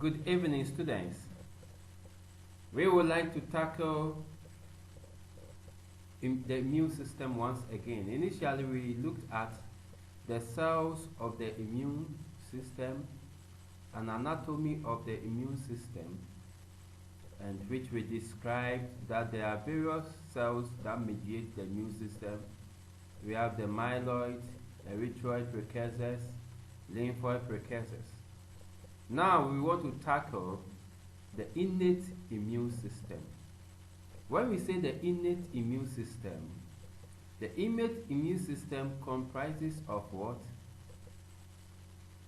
Good evening, students. We would like to tackle the immune system once again. Initially, we looked at the cells of the immune system, an anatomy of the immune system, and which we described that there are various cells that mediate the immune system. We have the myeloid, erythroid precursors, lymphoid precursors. Now we want to tackle the innate immune system. When we say the innate immune system, the innate immune system comprises of what?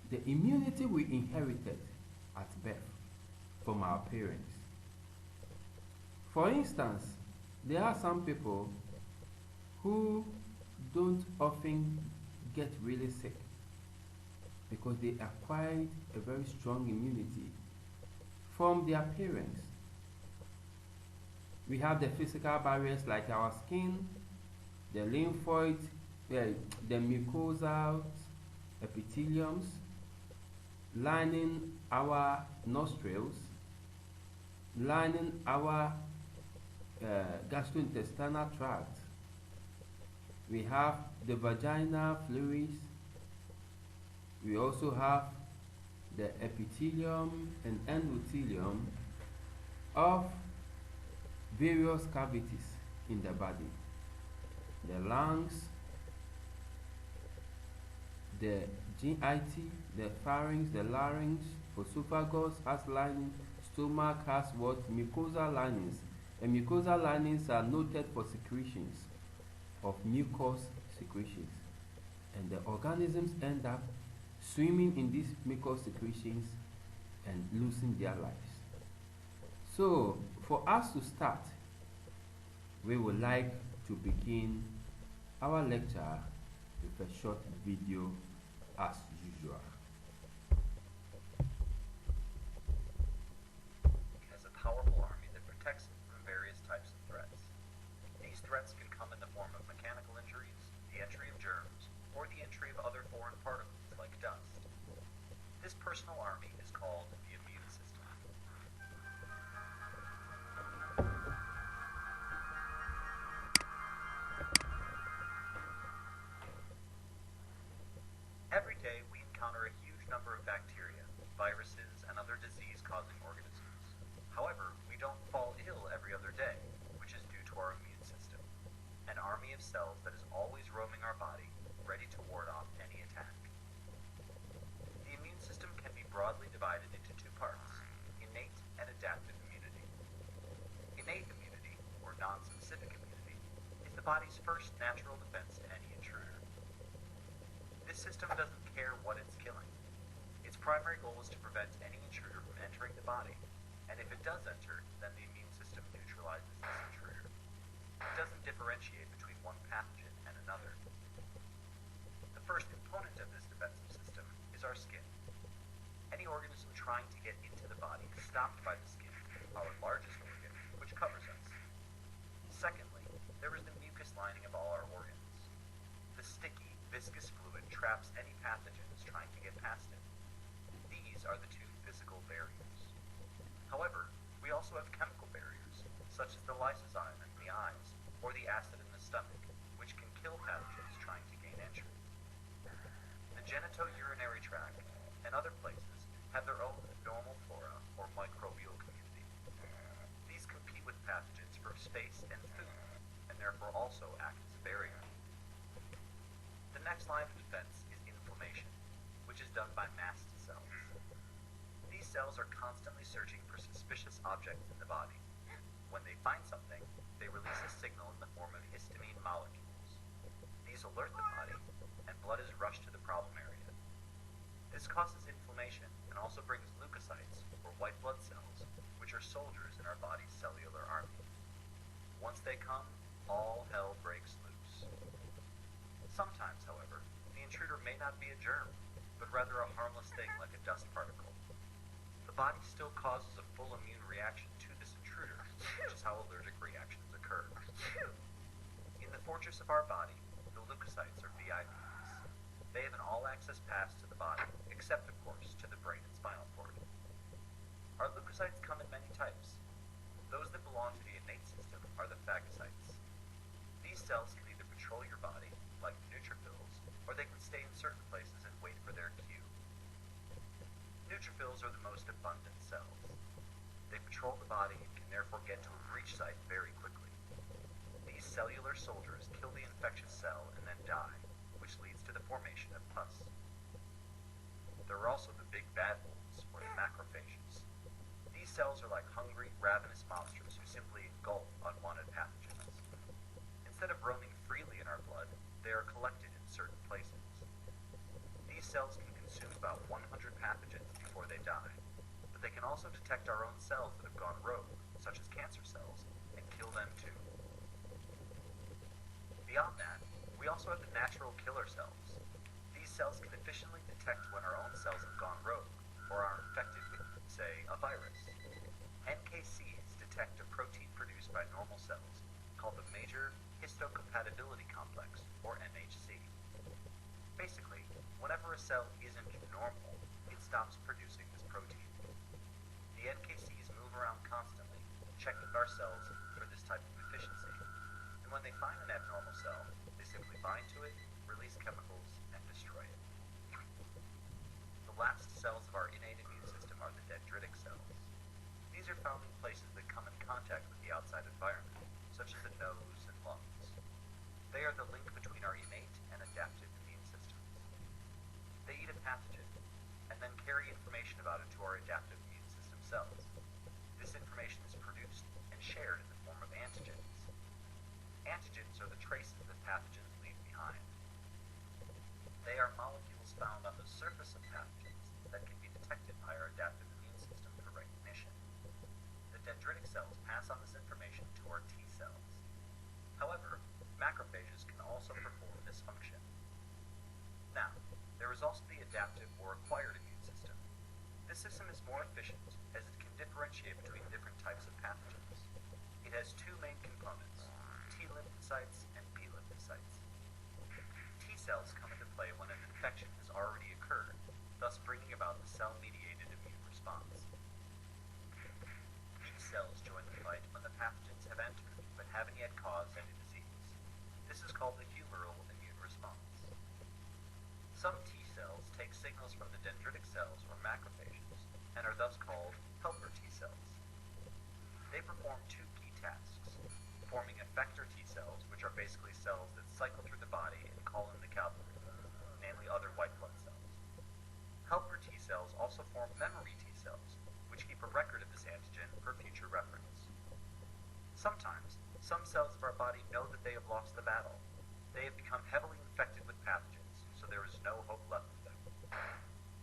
The immunity we inherited at birth from our parents. For instance, there are some people who don't often get really sick because they acquired a very strong immunity from their parents. We have the physical barriers like our skin, the lymphoid, the mucosal epitheliums lining our nostrils, lining our gastrointestinal tract. We have the vaginal fluids. We also have the epithelium and endothelium of various cavities in the body. The lungs, the GIT, the pharynx, the larynx, esophagus has lining, stomach has what? Mucosal linings. And mucosal linings are noted for secretions of mucous secretions. And the organisms end up swimming in these mucous secretions and losing their lives. So, for us to start, we would like to begin our lecture with a short video as usual. It has a powerful army that protects it from various types of threats. These threats can come in the form of mechanical injuries, the entry of germs, or the entry of other foreign particles like dust. This personal army is called the immune system. Every day we encounter a huge number of bacteria, viruses, and other disease-causing organisms. However, we don't fall ill every other day, which is due to our immune system, an army of cells that is always roaming our body, ready to ward off any attack. The immune system can be broadly divided into two parts, innate and adaptive immunity. Innate immunity, or non-specific immunity, is the body's first natural defense to any intruder. This system doesn't care what it's killing. Its primary goal is to prevent any intruder from entering the body, and if it does enter, then the immune system neutralizes this intruder. It doesn't differentiate between one pathogen and another. The first component of this defensive system is our skin. Any organism trying to get into the body is stopped by the skin, our largest organ, which covers us. Secondly, there is the mucous lining of all our organs. The sticky, viscous fluid traps any pathogens trying to get past it. These are the two physical barriers. However, we also have chemical barriers, such as the lysozyme in the eyes, or the acid in the stomach, which can kill pathogens trying to gain entry. The genitourinary tract and other places have their own normal flora or microbial community. These compete with pathogens for space and food, and therefore also act as a barrier. The next line of defense is inflammation, which is done by mast cells. These cells are constantly searching for suspicious objects in the body. When they find something, they release a signal in the form of histamine molecules. These alert the body, and blood is rushed to the problem area. This causes inflammation and also brings leukocytes, or white blood cells, which are soldiers in our body's cellular army. Once they come, all hell breaks loose. Sometimes, however, the intruder may not be a germ, but rather a harmless thing like a dust particle. The body still causes a full immune reaction to this intruder, which is how allergic reactions occur. In the fortress of our body, the leukocytes are VIPs. They have an all-access pass to the body, except, of course, to the brain and spinal cord. Lymphocytes come in many types. Those that belong to the innate system are the phagocytes. These cells can either patrol your body, like neutrophils, or they can stay in certain places and wait for their cue. Neutrophils are the most abundant cells. They patrol the body and can therefore get to a breach site very quickly. These cellular soldiers kill the infectious cell and then die, which leads to the formation of pus. There are also the big bad wolves, or the macrophages. These cells are like hungry, ravenous monsters who simply engulf unwanted pathogens. Instead of roaming freely in our blood, they are collected in certain places. These cells can consume about 100 pathogens before they die, but they can also detect our own cells that have gone rogue, such as cancer cells, and kill them too. Beyond that, we also have the natural killer cells. These cells can efficiently detect when our own cells have gone rogue, or are infected with, say, a virus. NKCs detect a protein produced by normal cells called the major histocompatibility complex, or MHC. Basically, whenever a cell isn't normal, it stops producing this protein. The NKCs move around constantly, checking our cells for this type of deficiency, and when they find an abnormal cell, they simply bind to it, release chemicals, and destroy it. The last cells of our innate immune system are the dendritic cells. These are found in places that come in contact with the outside environment, such as the nose and lungs. They are the link between our innate and adaptive immune systems. They eat a pathogen, and then carry information about it to our adaptive immune system cells. This information is produced and shared in the form of antigens. Antigens are the traces that pathogens leave behind. They are molecules found on the surface of pathogens that can be detected by our adaptive immune system for recognition. The dendritic cells pass on this information to our T cells. However, macrophages can also perform this function. Now, there is also the adaptive or acquired immune system. This system is more efficient as it can differentiate between different types of pathogens. It has two main components, T lymphocytes and B lymphocytes. T cells come into play when an infection has already occurred, thus bringing about the cell-mediated immune response. B cells join the fight when the pathogens have entered but haven't yet caused any disease. This is called the humoral immune response. Some T cells take signals from the dendritic cells or macrophages and are thus called helper T cells. They perform two key tasks, forming effector T cells, which are basically cells that cycle through the body and call in the cavalry, namely other white blood cells. Helper T cells also form memory T cells, which keep a record of this antigen for future reference. Sometimes, some cells of our body know that they have lost the battle. They have become heavily infected with pathogens, so there is no hope left for them.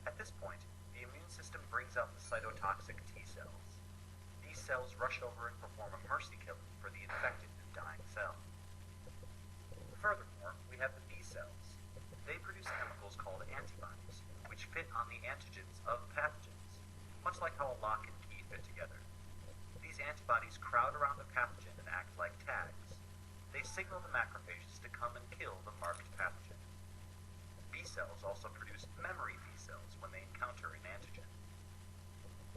At this point, the immune system brings out the cytotoxic T cells. These cells rush over and perform a mercy killing for the infected and dying cell. Furthermore, we have the B cells. They produce chemicals called antibodies, which fit on the antigens of pathogens, much like how a lock and key fit together. These antibodies crowd around the pathogen and act like tags. They signal the macrophages to come and kill the marked pathogen. B cells also produce memory B cells when they encounter an antigen.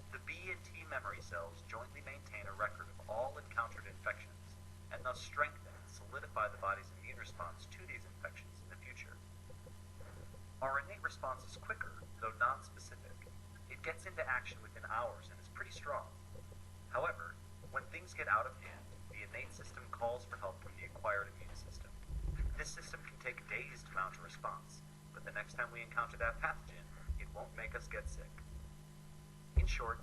The B and T memory cells jointly maintain a record of all encountered infections, and thus strengthen and solidify the body's immune response to these infections in the future. Our innate response is quicker, though non-specific. It gets into action within hours and is pretty strong. However, when things get out of hand, the innate system calls for help from the acquired immune system. This system can take days to mount a response, but the next time we encounter that pathogen, it won't make us get sick. In short,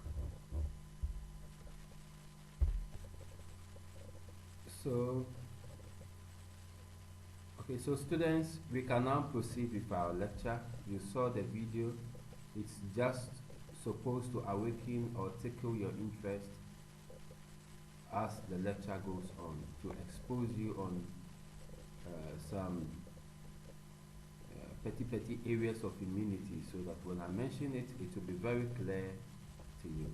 so students, we can now proceed with our lecture. You saw the video. It's just supposed to awaken or tickle your interest as the lecture goes on, to expose you on some petty areas of immunity, so that when I mention it, it will be very clear to you.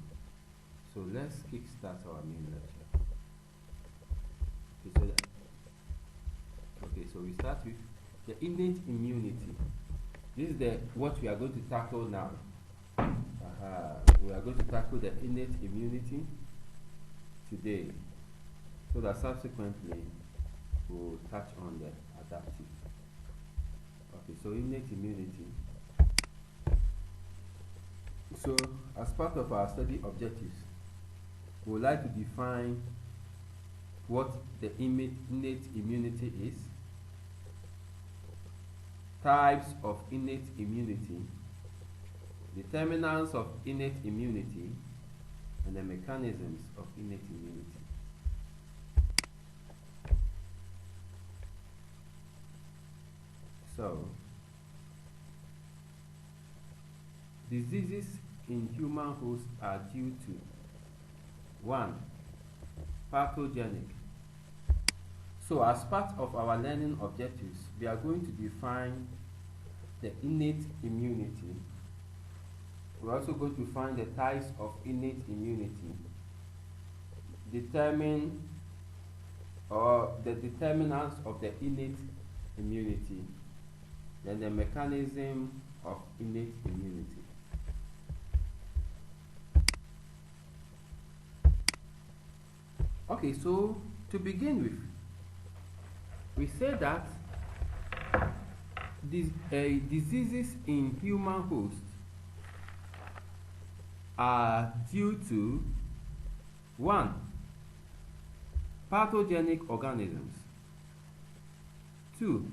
So let's kickstart our main lecture. So we start with the innate immunity. This is what we are going to tackle now. we are going to tackle the innate immunity today, so that subsequently we'll touch on the adaptive. Okay, so innate immunity. So, as part of our study objectives, we would like to define what the innate immunity is, types of innate immunity, determinants of innate immunity, and the mechanisms of innate immunity. So, diseases in human hosts are due to 1. Pathogenic. So, as part of our learning objectives, we are going to define the innate immunity. We're also going to find the types of innate immunity, determine or the determinants of the innate immunity, then the mechanism of innate immunity. Okay, so to begin with, we say that diseases in human hosts are due to 1. Pathogenic organisms, 2.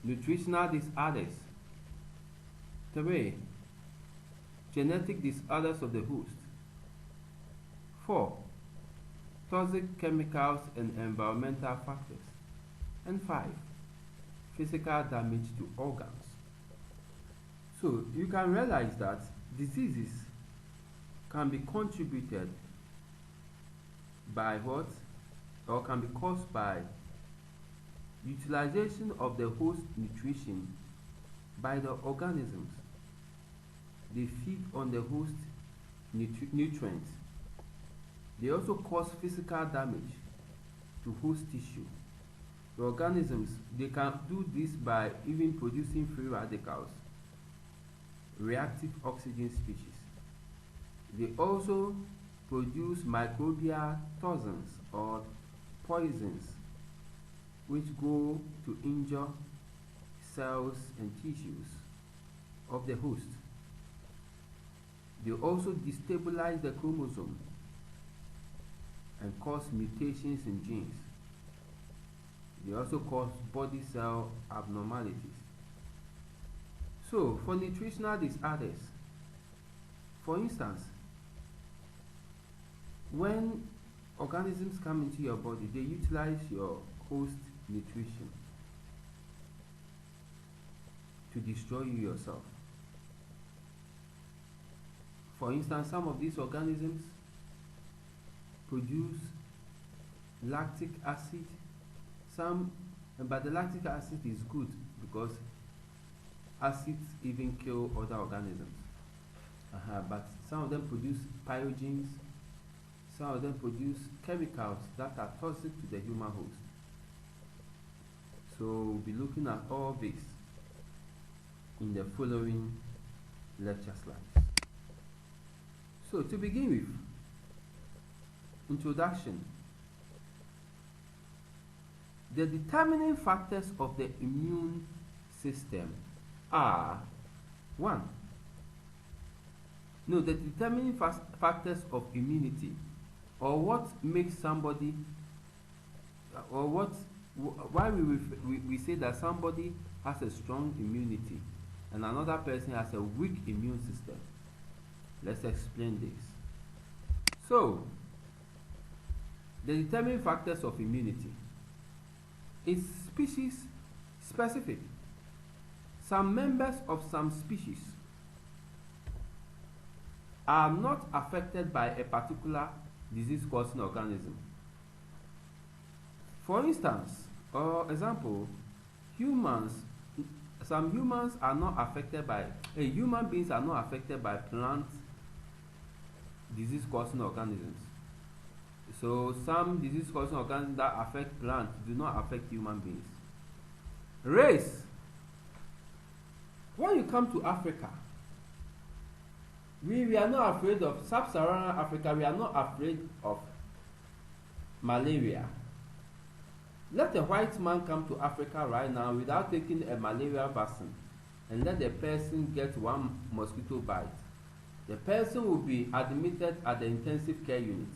Nutritional disorders, 3. Genetic disorders of the host, 4. Toxic chemicals and environmental factors, and 5. Physical damage to organs. So you can realize that diseases can be contributed by what, or can be caused by utilization of the host nutrition by the organisms. They feed on the host nutrients. They also cause physical damage to host tissue. The organisms, they can do this by even producing free radicals, reactive oxygen species. They also produce microbial toxins or poisons which go to injure cells and tissues of the host. They also destabilize the chromosome and cause mutations in genes. They also cause body cell abnormalities. So, for nutritional disorders, for instance, when organisms come into your body, they utilize your host nutrition to destroy you yourself. For instance, some of these organisms produce lactic acid. But the lactic acid is good because acids even kill other organisms. But some of them produce pyrogens. Some of them produce chemicals that are toxic to the human host. So we'll be looking at all this in the following lecture slides. So to begin with, introduction. The determining factors of the immune system are the determining factors of immunity, or what makes somebody, or why we say that somebody has a strong immunity and another person has a weak immune system. Let's explain this. So, the determining factors of immunity is species specific. Some members of some species are not affected by a particular disease-causing organism. For instance, or example, some humans are not affected by, human beings are not affected by plant disease-causing organisms. So some disease-causing organisms that affect plants do not affect human beings. Race. When you come to Africa, We are not afraid of sub-Saharan Africa. We are not afraid of malaria. Let a white man come to Africa right now without taking a malaria vaccine and let the person get one mosquito bite. The person will be admitted at the intensive care unit,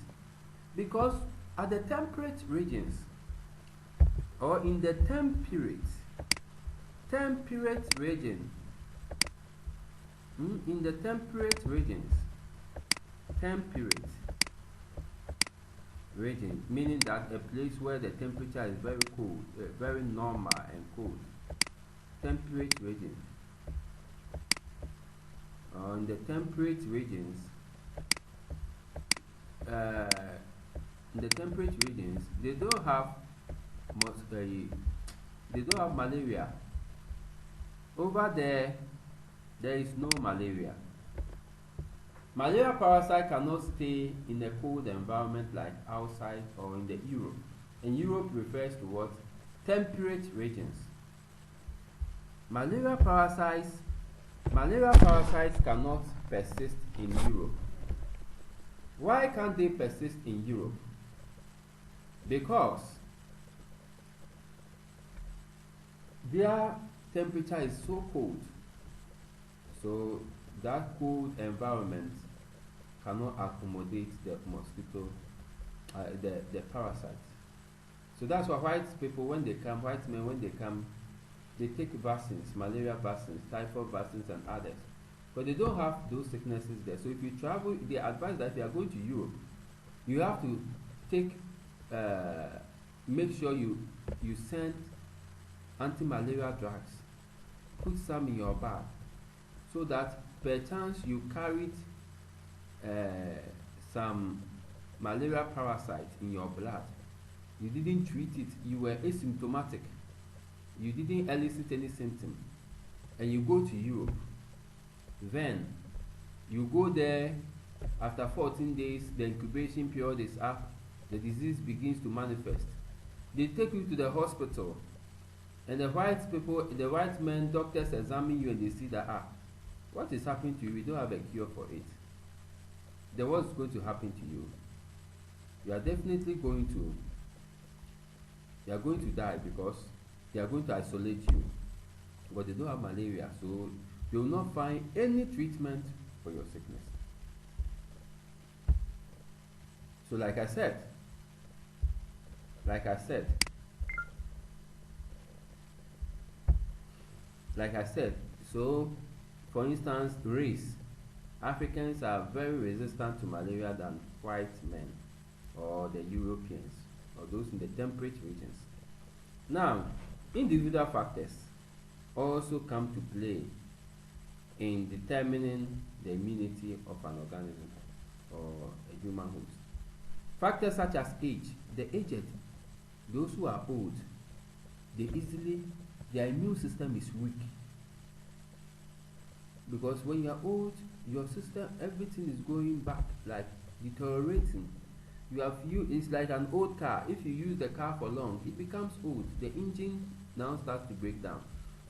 because at the temperate regions or in the temperate region, in the temperate regions, meaning that a place where the temperature is very cold, very normal and cold, temperate region. In the temperate regions, they don't have malaria. Over there is no malaria. Malaria parasite cannot stay in a cold environment like outside or in the Europe. And Europe refers to what? Temperate regions. Malaria parasites cannot persist in Europe. Why can't they persist in Europe? Because their temperature is so cold. So that cold environment cannot accommodate the mosquito, the parasites. So that's why white men, when they come, they take vaccines, malaria vaccines, typhoid vaccines, and others. But they don't have those sicknesses there. So if you travel, they advise that if you are going to Europe, you have to make sure you send anti-malaria drugs. Put some in your bag, so that perchance you carried some malaria parasite in your blood. You didn't treat it. You were asymptomatic. You didn't elicit any symptom, and you go to Europe. Then you go there. After 14 days, the incubation period is up. The disease begins to manifest. They take you to the hospital, and the white men, doctors examine you, and they see that what is happening to you? We don't have a cure for it. Then what's going to happen to you? You are definitely going to die, because they are going to isolate you. But they don't have malaria, so they will not find any treatment for your sickness. So like I said, so for instance, race, Africans are very resistant to malaria than white men or the Europeans or those in the temperate regions. Now, individual factors also come to play in determining the immunity of an organism or a human host. Factors such as age. The aged, those who are old, their immune system is weak. Because when you are old, your system, everything is going back, like deteriorating. It's like an old car. If you use the car for long, it becomes old. The engine now starts to break down.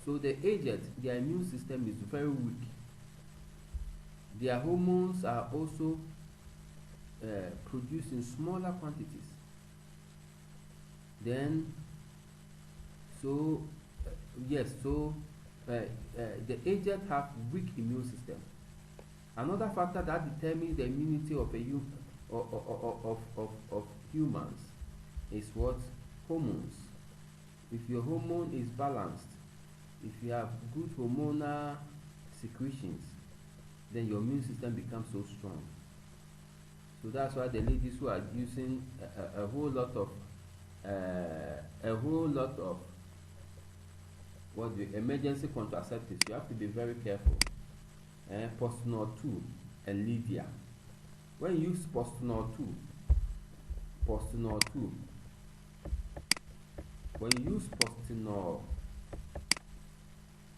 So the aged, their immune system is very weak. Their hormones are also produced in smaller quantities. Then, the aged have weak immune system. Another factor that determines the immunity of humans is what? Hormones. If your hormone is balanced, if you have good hormonal secretions, then your immune system becomes so strong. So that's why the ladies who are using a whole lot of emergency contraceptives, you have to be very careful. Postinol 2 and Lydia. When you use Postinol 2, when you use Postinol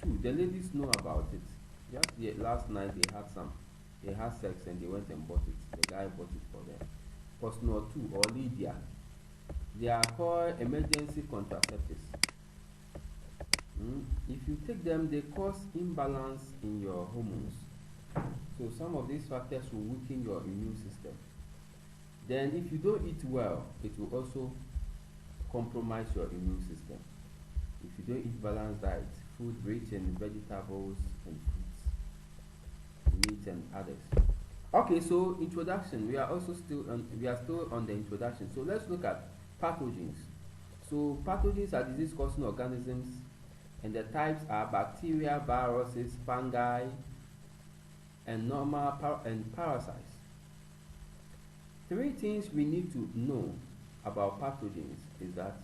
2, the ladies know about it. Just last night they had sex and they went and bought it. The guy bought it for them. Postinol 2 or Lydia, they are called emergency contraceptives. If you take them, they cause imbalance in your hormones. So some of these factors will weaken your immune system. Then if you don't eat well, it will also compromise your immune system. If you don't eat balanced diet, food rich in vegetables and fruits, meat and others. Okay, so introduction. We are still on the introduction. So let's look at pathogens. So pathogens are disease-causing organisms, and the types are bacteria, viruses, fungi, and and parasites. Three things we need to know about pathogens is that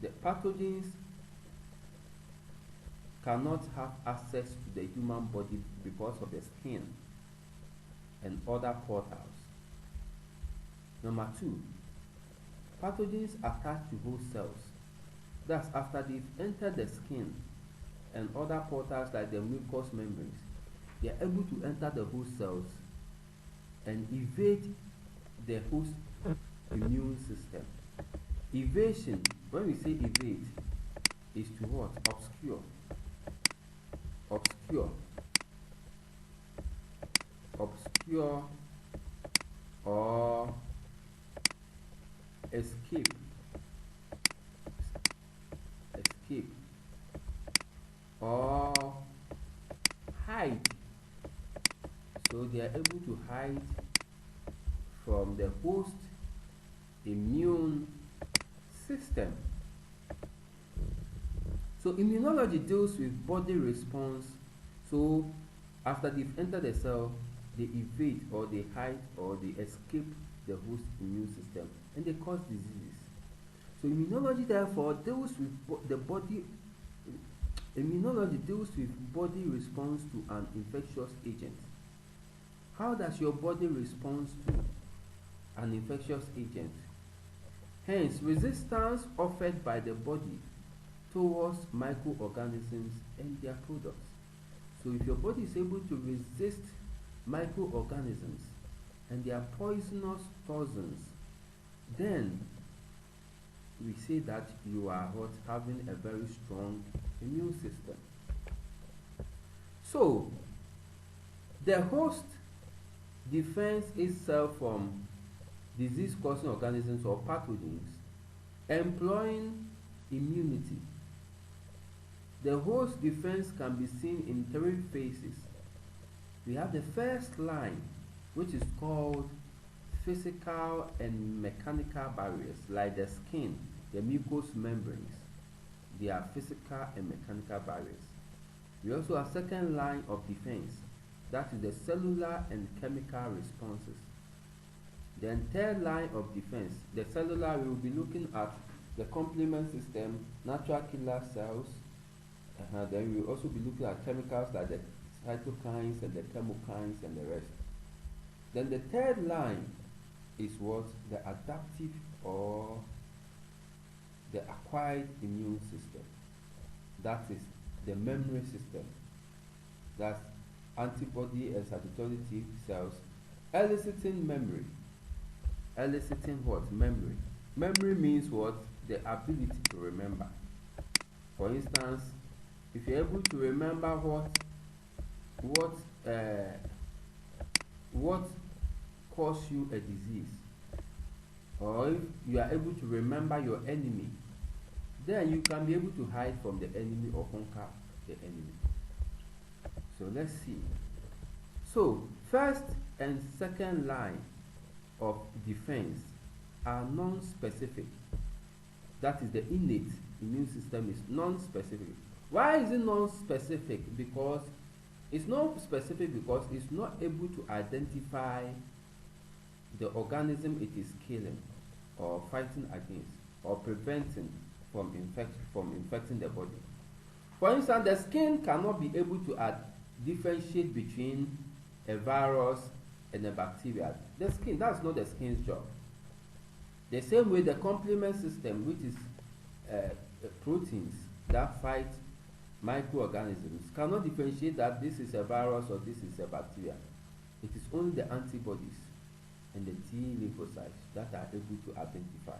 the pathogens cannot have access to the human body because of the skin and other portals. Number two, pathogens attach to host cells. Thus, after they've entered the skin and other portals like the mucous membranes, they are able to enter the host cells and evade the host immune system. Evasion, when we say evade, is to what? Obscure. Obscure. Obscure or escape. Escape. Or hide. So they are able to hide from the host immune system. So immunology deals with body response. So after they've entered the cell, they evade or they hide or they escape the host immune system and they cause diseases. So immunology therefore deals with the body. Immunology deals with body response to an infectious agent. How does your body respond to an infectious agent? Hence, resistance offered by the body towards microorganisms and their products. So if your body is able to resist microorganisms and their poisonous toxins, then we say that you are having a very strong immune system. So the host defends itself from disease-causing organisms or pathogens, employing immunity. The host defense can be seen in three phases. We have the first line, which is called physical and mechanical barriers, like the skin, the mucous membranes. They are physical and mechanical barriers. We also have second line of defense, that is the cellular and chemical responses. Then third line of defense, the cellular, we will be looking at the complement system, natural killer cells. Then we will also be looking at chemicals like the cytokines and the chemokines and the rest. Then the third line is what? The adaptive or the acquired immune system. That is the memory system. That's antibody and circulatory T cells eliciting memory. Eliciting what? Memory. Memory means what? The ability to remember. For instance, if you're able to remember what caused you a disease, or if you are able to remember your enemy, then you can be able to hide from the enemy or conquer the enemy. So let's see. So first and second line of defense are non-specific. That is, the innate immune system is non-specific. Why is it non-specific? Because it's not specific because it's not able to identify the organism it is killing or fighting against or preventing from infecting the body. For instance, the skin cannot be able to differentiate between a virus and a bacteria. The skin, that's not the skin's job. The same way the complement system, which is proteins that fight microorganisms, cannot differentiate that this is a virus or this is a bacteria. It is only the antibodies and the T lymphocytes that are able to identify.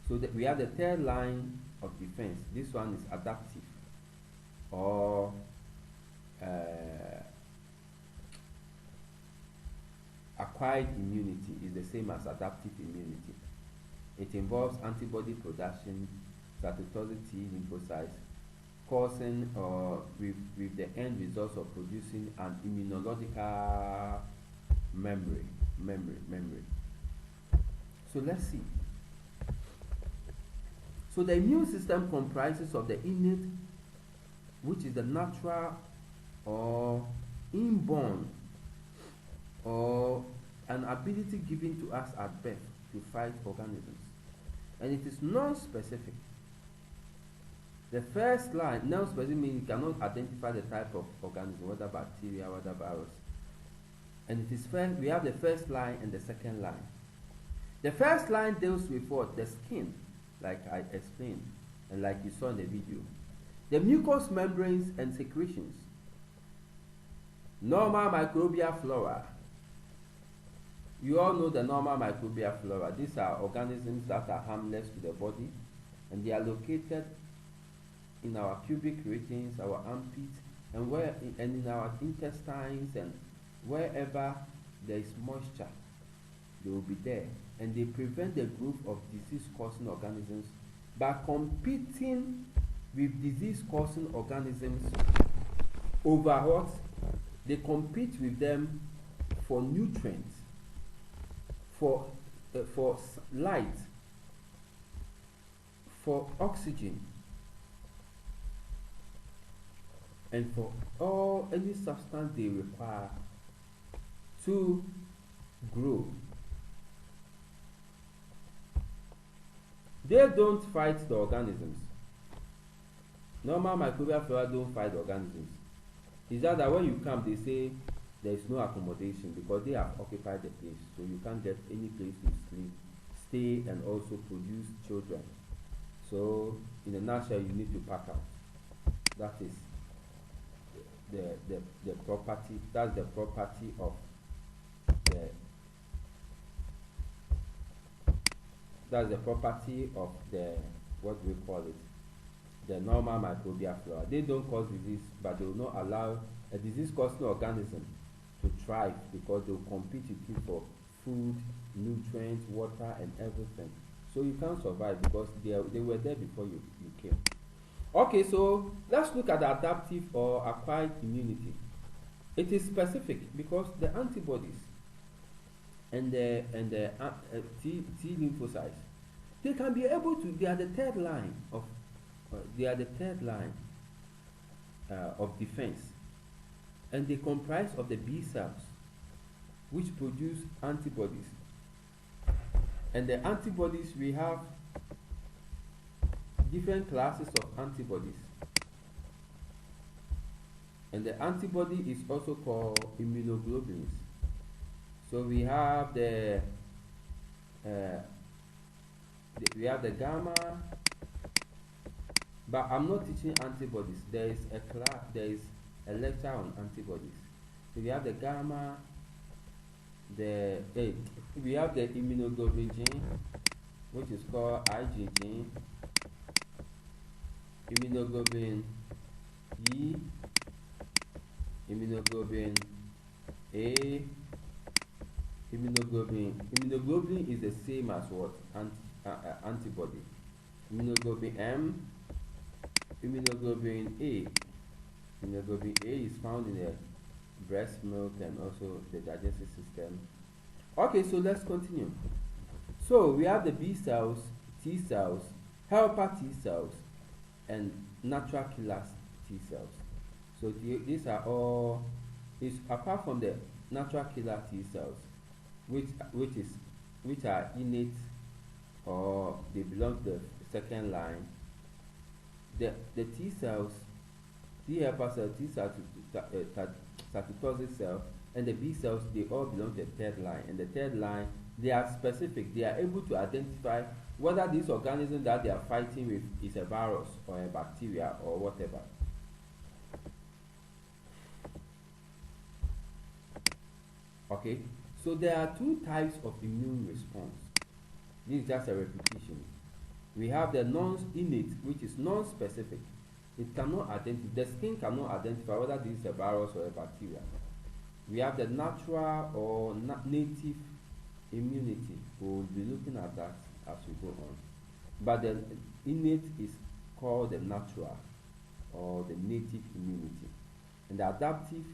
So that we have the third line of defense. This one is adaptive or acquired immunity is the same as adaptive immunity. It involves antibody production, cytotoxic T lymphocytes, causing with the end results of producing an immunological memory. So let's see. So the immune system comprises of the innate, which is the natural or inborn or an ability given to us at birth to fight organisms. And it is non-specific. The first line, non-specific means you cannot identify the type of organism, whether bacteria, whether virus. And it is first, we have the first line and the second line. The first line deals with what? The skin, like I explained, and like you saw in the video. The mucous membranes and secretions. Normal microbial flora. You all know the normal microbial flora. These are organisms that are harmless to the body, and they are located in our pubic regions, our armpits, and in our intestines, and wherever there is moisture, they will be there, and they prevent the growth of disease-causing organisms by competing with disease-causing organisms over what? They compete with them for nutrients, for light, for oxygen, and for any substance they require to grow. They don't fight the organisms. Normal microbial flora don't fight organisms. It's just that when you come, they say there is no accommodation because they have occupied the place, so you can't get any place to sleep, stay, and also produce children. So, in a nutshell, you need to pack out. That is the property. That's the property of the. That's the property of the, what we call it, the normal microbial flora. They don't cause disease, but they will not allow a disease-causing organism to thrive because they will compete with you for food, nutrients, water, and everything. So you can't survive because they were there before you came. Okay, so let's look at the adaptive or acquired immunity. It is specific because the antibodies and the T lymphocytes, they can be able to. They are the third line of. Of defense, and they comprise of the B cells, which produce antibodies. And the antibodies, we have different classes of antibodies. And the antibody is also called immunoglobulins. So we have the gamma, but I'm not teaching antibodies. There is a lecture on antibodies. So we have the gamma, we have the immunoglobulin gene, which is called Ig gene, immunoglobulin E, immunoglobulin A, immunoglobulin is the same as what? Antibody. Immunoglobulin M, immunoglobulin A. Immunoglobulin A is found in the breast milk and also the digestive system. Okay, so let's continue. So we have the B cells, T cells, helper T cells, and natural killer T cells. So these are all, apart from the natural killer T cells, which are innate or they belong to the second line. The T cells, T helper cell, T cytotoxic cell, and the B cells, they all belong to the third line. And the third line, they are specific. They are able to identify whether this organism that they are fighting with is a virus or a bacteria or whatever. Okay, so there are two types of immune response. This is just a repetition. We have the non-innate, which is non-specific. It cannot identify, the skin cannot identify whether this is a virus or a bacteria. We have the natural or native immunity. We'll be looking at that as we go on. But the innate is called the natural or the native immunity. And the adaptive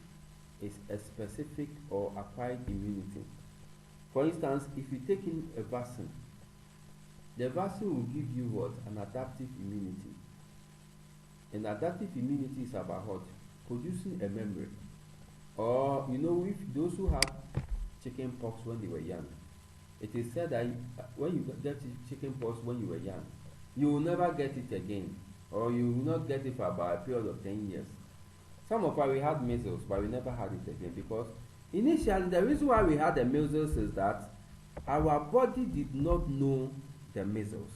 is a specific or acquired immunity. For instance, if you take in a vaccine, the vaccine will give you what? An adaptive immunity. And adaptive immunity is about what? Producing a memory. Or, if those who had chicken pox when they were young, it is said that when you get chicken pox when you were young, you will never get it again. Or you will not get it for about a period of 10 years. Some of us, we had measles, but we never had it again because initially, the reason why we had the measles is that our body did not know the measles.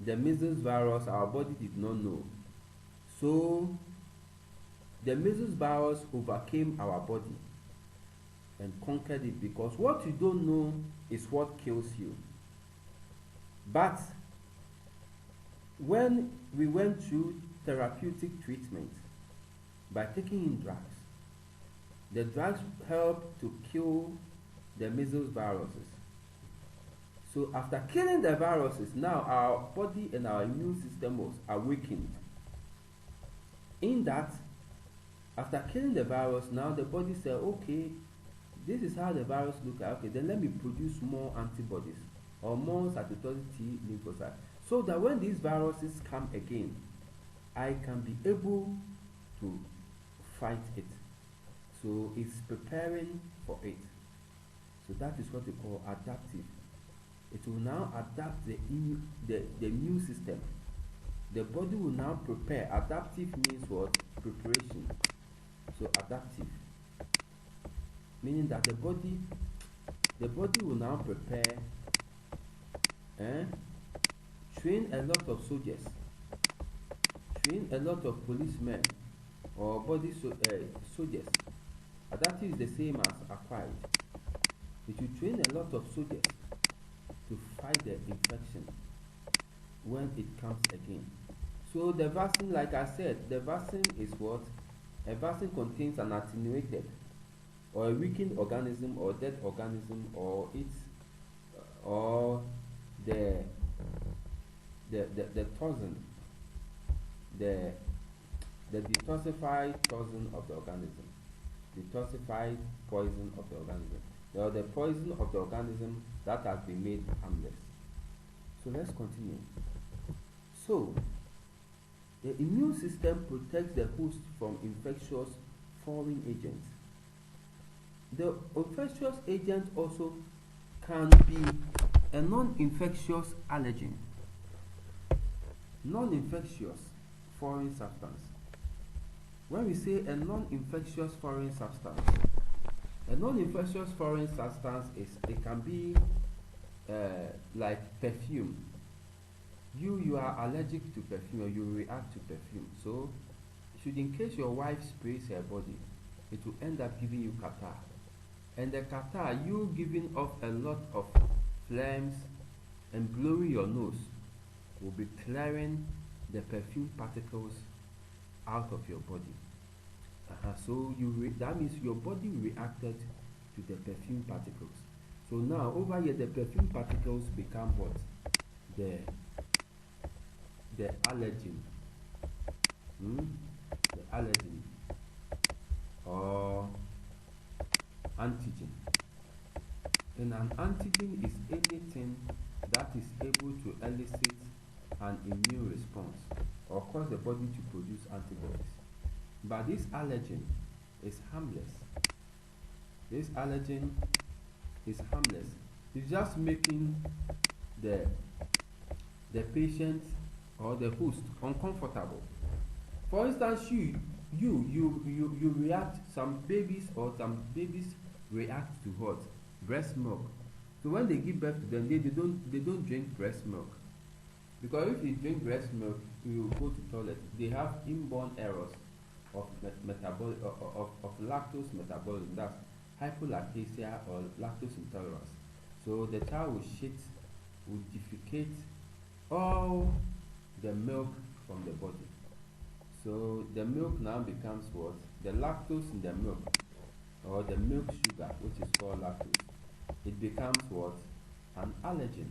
The measles virus, our body did not know. So, the measles virus overcame our body and conquered it because what you don't know is what kills you. But when we went through therapeutic treatment by taking in drugs, the drugs help to kill the measles viruses. So after killing the viruses, now our body and our immune system was awakened. In that, after killing the virus, now the body said, okay, this is how the virus looks like. Okay, then let me produce more antibodies or more cytotoxic T lymphocytes, so that when these viruses come again, I can be able to fight it. So it's preparing for it. So that is what we call adaptive. It will now adapt the immune system. The body will now prepare. Adaptive means what? Preparation. So adaptive, meaning that the body will now prepare and train a lot of soldiers, train a lot of policemen or soldiers. Adaptive is the same as acquired. It will train a lot of soldiers to fight the infection when it comes again. So the vaccine, like I said, the vaccine is what? A vaccine contains an attenuated or a weakened organism or dead organism or the toxin, the detoxified toxin of the organism, detoxified poison of the organism, or the poison of the organism that has been made harmless. So let's continue. So the immune system protects the host from infectious foreign agents. The infectious agent also can be a non-infectious allergen, non-infectious foreign substance. When we say a non-infectious foreign substance, a non-infectious foreign substance it can be like perfume. You are allergic to perfume or you react to perfume. So, in case your wife sprays her body, it will end up giving you catarrh. And the catarrh, you giving off a lot of phlegms and blowing your nose, will be clearing the perfume particles out of your body. So that means your body reacted to the perfume particles. So now over here the perfume particles become what? The allergen. The allergen or antigen. And an antigen is anything that is able to elicit an immune response or cause the body to produce antibodies. But this allergen is harmless. This allergen is harmless. It's just making the patient or the host uncomfortable. For instance, you react. Some babies react to what? Breast milk. So when they give birth to them, they don't drink breast milk, because if you drink breast milk, you go to toilet. They have inborn errors of lactose metabolism. That's hypolactasia or lactose intolerance. So the child will defecate all the milk from the body. So the milk now becomes what? The lactose in the milk or the milk sugar, which is called lactose, it becomes what? An allergen.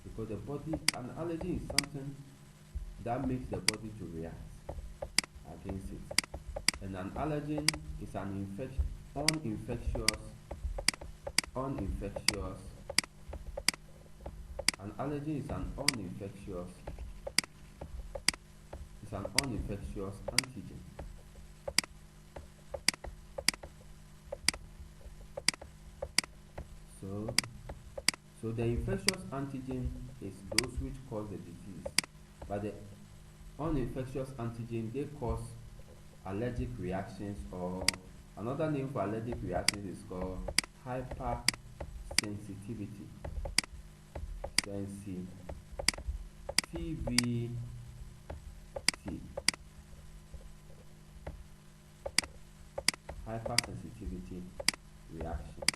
Because an allergen is something that makes the body to react against it. And an allergen is uninfectious. An allergen is an uninfectious antigen. So the infectious antigen is those which cause the disease, but the uninfectious antigen, they cause allergic reactions, or another name for allergic reactions is called hypersensitivity. Sensitivity. Hypersensitivity reactions.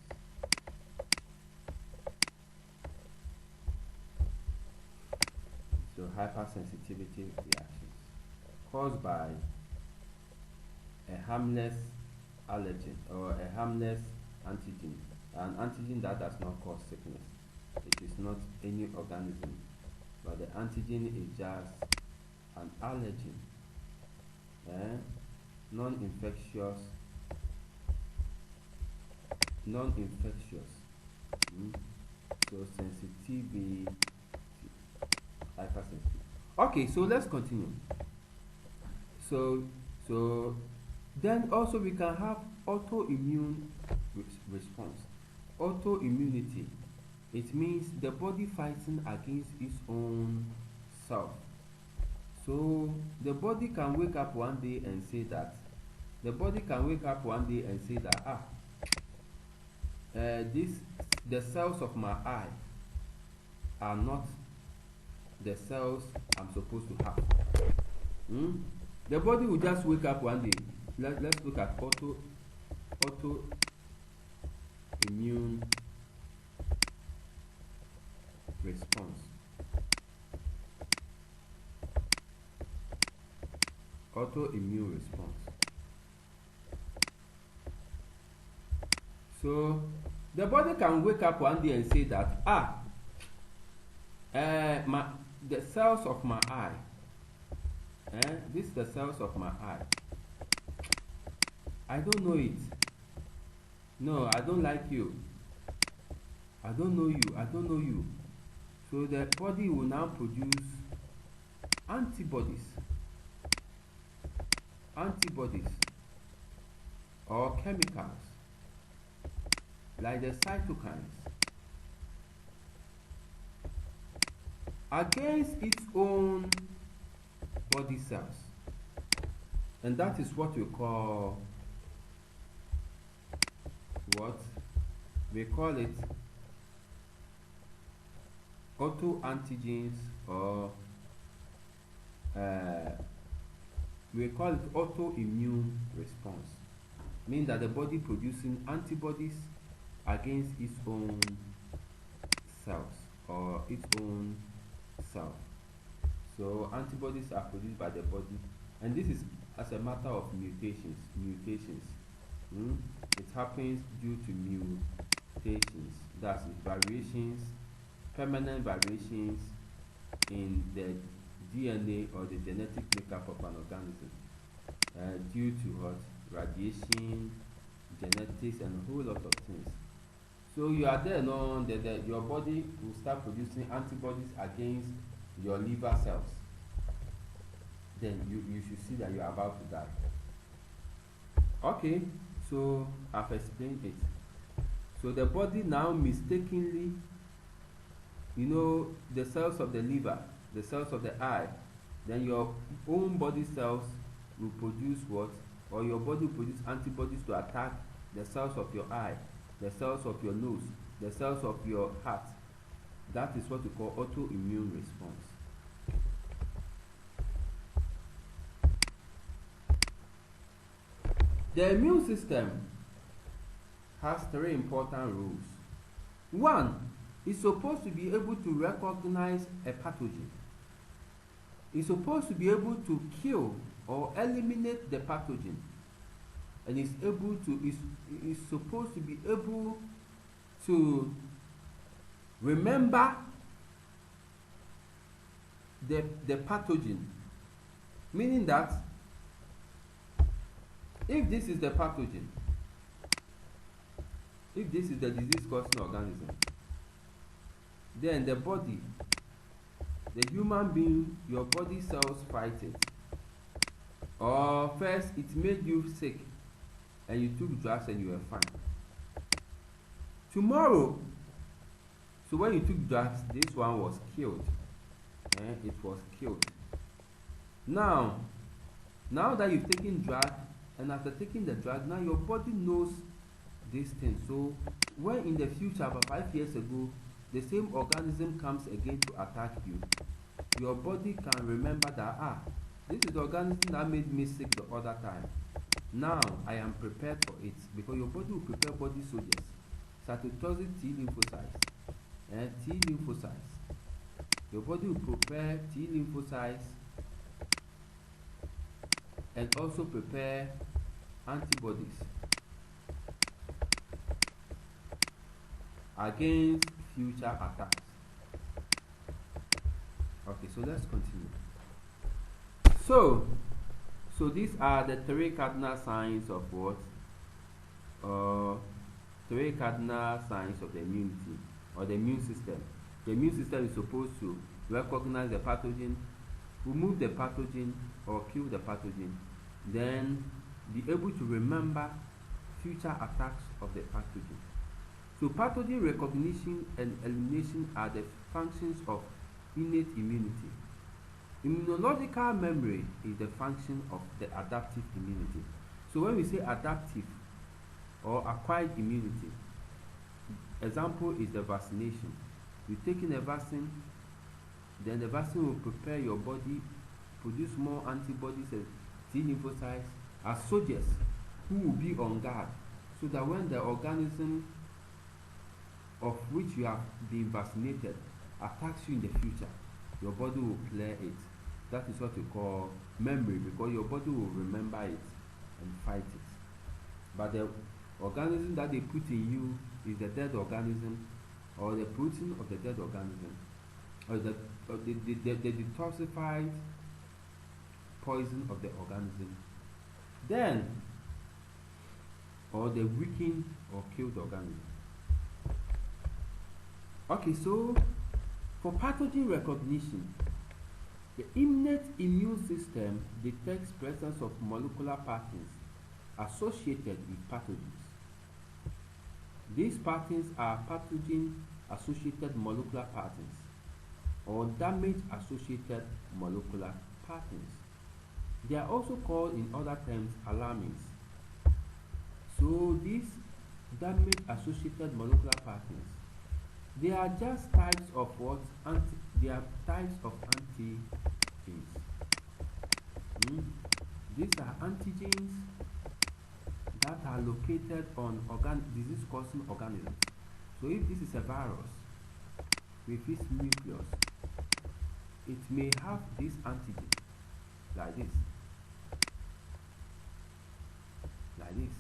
So hypersensitivity reactions caused by a harmless allergen or a harmless antigen, an antigen that does not cause sickness. It is not any organism, but the antigen is just an allergen, non-infectious, so sensitivity, hypersensitivity. Okay, so let's continue. So then also we can have autoimmune response. Autoimmunity, it means the body fighting against its own self. So the body can wake up one day and say that the cells of my eye are not the cells I'm supposed to have. The body will just wake up one day. Let's look at autoimmune response. Autoimmune response. So the body can wake up one day and say that the cells of my eye, this is the cells of my eye. I don't know it. No, I don't like you. I don't know you. So the body will now produce antibodies or chemicals like the cytokines against its own body cells, and that is what we call autoantigens, or we call it autoimmune response, meaning that the body producing antibodies against its own cells or its own self. So antibodies are produced by the body, and this is as a matter of mutations. It happens due to mutations, that's variations, permanent variations in the DNA or the genetic makeup of an organism, due to what? Radiation, genetics, and a whole lot of things. So you are there now, your body will start producing antibodies against your liver cells. Then you should see that you are about to die. Okay, so I've explained it. So the body now mistakenly, the cells of the liver, the cells of the eye, then your own body cells will produce what? Or your body will produce antibodies to attack the cells of your eye, the cells of your nose, the cells of your heart. That is what we call autoimmune response. The immune system has three important rules. One, it's supposed to be able to recognize a pathogen. It's supposed to be able to kill or eliminate the pathogen. and is supposed to be able to remember the pathogen, meaning that if this is the pathogen, if this is the disease causing organism, then the body, the human being, your body cells fight it. Or first it made you sick and you took drugs and you were fine. Tomorrow, so when you took drugs, this one was killed. It was killed. Now that you've taken drug, and after taking the drug, now your body knows this thing. So when in the future, about 5 years ago, the same organism comes again to attack you, your body can remember that, this is the organism that made me sick the other time. Now I am prepared for it, because your body will prepare body soldiers, cytotoxic T lymphocytes, and T lymphocytes. Your body will prepare T lymphocytes and also prepare antibodies against future attacks. Okay, so let's continue. So these are the three cardinal signs of what? Three cardinal signs of the immunity or the immune system. The immune system is supposed to recognize the pathogen, remove the pathogen or kill the pathogen, then be able to remember future attacks of the pathogen. So pathogen recognition and elimination are the functions of innate immunity. Immunological memory is the function of the adaptive immunity. So when we say adaptive or acquired immunity, example is the vaccination. You taking a vaccine, then the vaccine will prepare your body, produce more antibodies and T lymphocytes as soldiers who will be on guard, so that when the organism of which you have been vaccinated attacks you in the future, your body will clear it. That is what we call memory, because your body will remember it and fight it. But the organism that they put in you is the dead organism, or the protein of the dead organism, or the detoxified poison of the organism, then, or the weakened or killed organism. Okay, so for pathogen recognition, the innate immune system detects presence of molecular patterns associated with pathogens. These patterns are pathogen-associated molecular patterns or damage-associated molecular patterns. They are also called, in other terms, alarmins. So these damage-associated molecular patterns, they are just types of what? They are types of antigens. These are antigens that are located on disease-causing organisms. So if this is a virus with its nucleus, it may have this antigen, like this. Like this.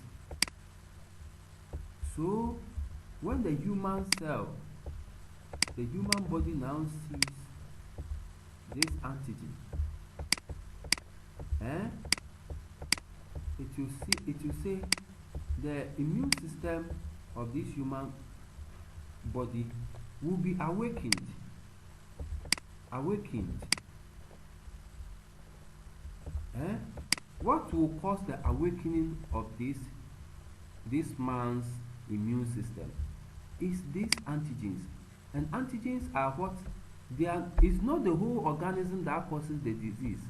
So when the human cell, the human body now sees this antigen, it will say the immune system of this human body will be awakened. What will cause the awakening of this man's immune system is these antigens. And antigens are what? It's not the whole organism that causes the disease.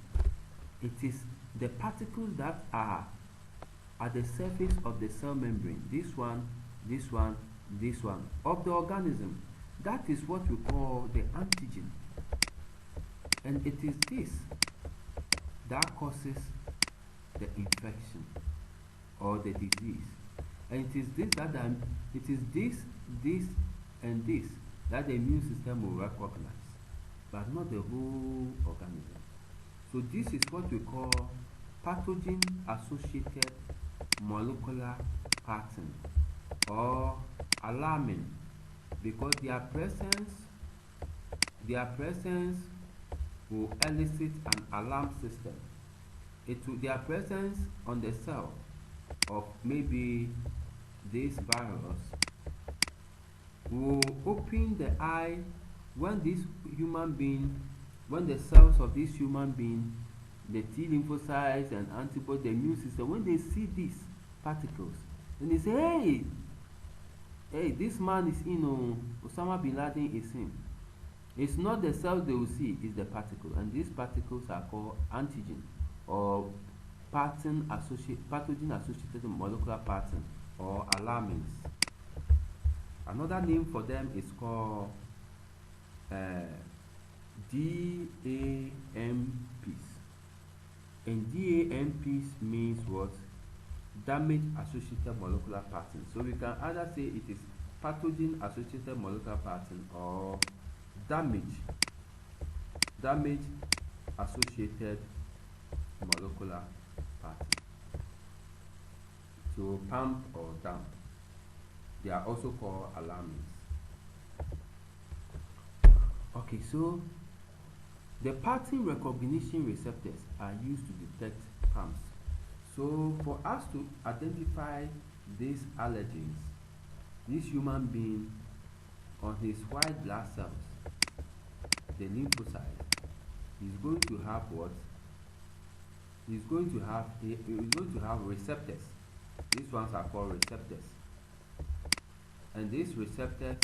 It is the particles that are at the surface of the cell membrane. This one of the organism. That is what we call the antigen. And it is this that causes the infection or the disease. And it is this and this that the immune system will recognize, but not the whole organism. So this is what we call pathogen associated molecular pattern or alarming, because their presence will elicit an alarm system. Their presence on the cell of maybe this virus will open the eye when when the cells of this human being, the T lymphocytes and antibody, the immune system, when they see these particles, then they say, hey, this man is Osama bin Laden is him. It's not the cells they will see, it's the particle, and these particles are called antigen or pathogen associated molecular pattern or alarmins. Another name for them is called DAMPs. And DAMPs means what? Damage associated molecular pattern. So we can either say it is pathogen associated molecular pattern or damage associated molecular pattern. So PAMP or DAMP. They are also called alarmins. Okay, so the pattern recognition receptors are used to detect PAMPs. So for us to identify these allergens, this human being on his white blood cells, the lymphocyte, is going to have what? He's going to have receptors. These ones are called receptors. And these receptors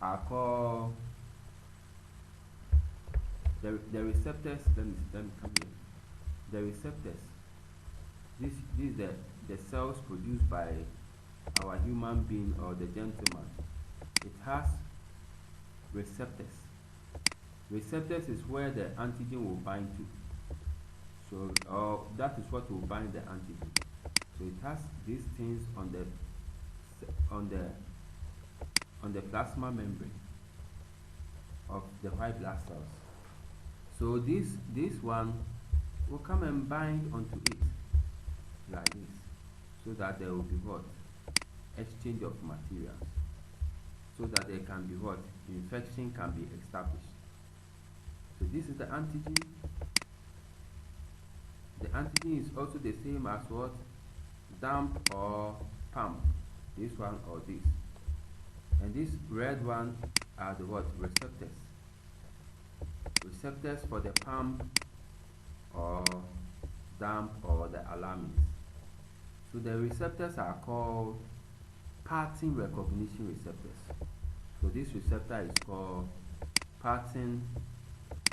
are called the receptors. Let me come here. The receptors. This is the cells produced by our human being or the gentleman. It has receptors. Receptors is where the antigen will bind to. So that is what will bind the antigen. So it has these things on the plasma membrane of the white blood cells. So this one will come and bind onto it like this, so that there will be what? Exchange of materials, so that there can be what? Infection can be established. So this is the antigen. The antigen is also the same as what? DAMP or PAMP. This one or this. And this red one are the what? Receptors. Receptors for the PAMP or DAMP or the alarmins. So the receptors are called pattern recognition receptors. So this receptor is called pattern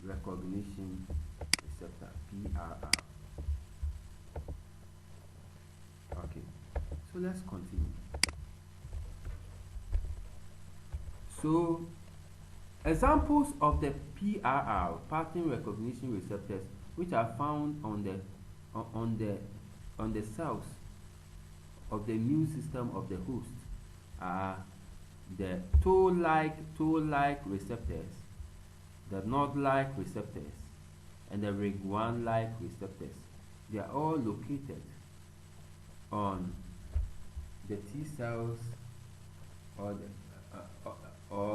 recognition receptor, PRR. Okay, so let's continue. So examples of the PRR, pattern recognition receptors, which are found on the cells of the immune system of the host, are the toll-like receptors, the node-like receptors, and the RIG1-like receptors. They are all located on the T cells or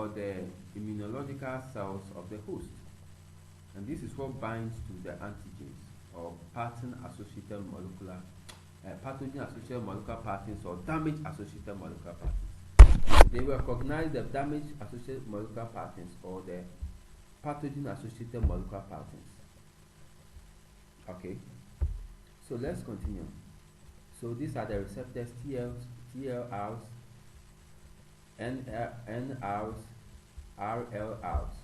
the immunological cells of the host. And this is what binds to the antigens or pathogen-associated molecular patterns or damage-associated molecular patterns. They recognize the damage-associated molecular patterns or the pathogen-associated molecular patterns. Okay, so let's continue. So these are the receptors: TLRs, NRs, RLRs.